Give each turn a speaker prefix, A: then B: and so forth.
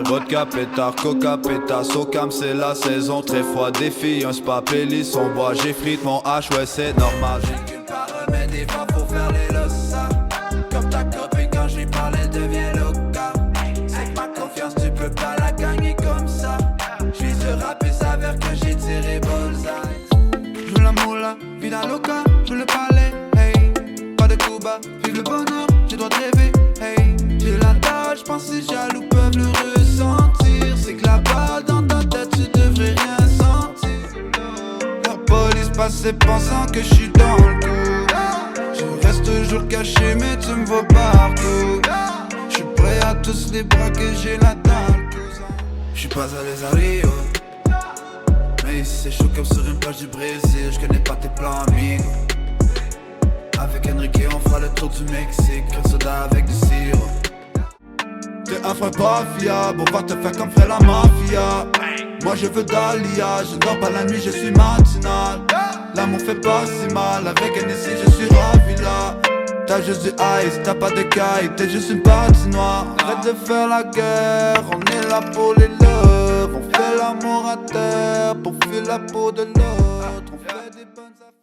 A: Vodka, pétard, coca, pétasse, Socam c'est la saison. Très froid, des filles, un spa, pélis, on boit. J'ai frite mon H, ouais c'est normal. J'ai qu'une parole mais des fois faut faire les losa. Comme ta copine quand j'lui parle elle devient loca. C'est que ma confiance tu peux pas la gagner comme ça. J'vise le rap et s'avère que j'ai tiré bullseye. J'veux la moula, vida loca, j'veux le palais, hey. Pas de Cuba, vive le bonheur, j'ai droit de rêver, hey. J'ai la dalle, j'pense que les jaloux peuvent le ressentir. C'est que la balle dans ta tête, tu devrais rien sentir. La police passait pensant que j'suis dans le coup. Je reste toujours caché mais tu me vois partout. J'suis prêt à tous les braquer, j'ai la dalle, cousin. J'suis pas à l'aise à Rio, mais ici c'est chaud comme sur une plage du Brésil. J'connais pas tes plans amigos. Avec Enrique on fera le tour du Mexique. Crème soda avec du sirop. T'es un frère pas fiable, on va te faire comme ferait la mafia. Moi je veux Dahlia, je dors pas la nuit, je suis matinal. L'amour fait pas si mal, avec NSC je suis ravi là. T'as juste du ice, t'as pas de caille, t'es juste une patinoire. Arrête de faire la guerre, on est là pour les love. On fait l'amour à terre, pour fuir la peau de l'autre. On fait des bonnes affaires.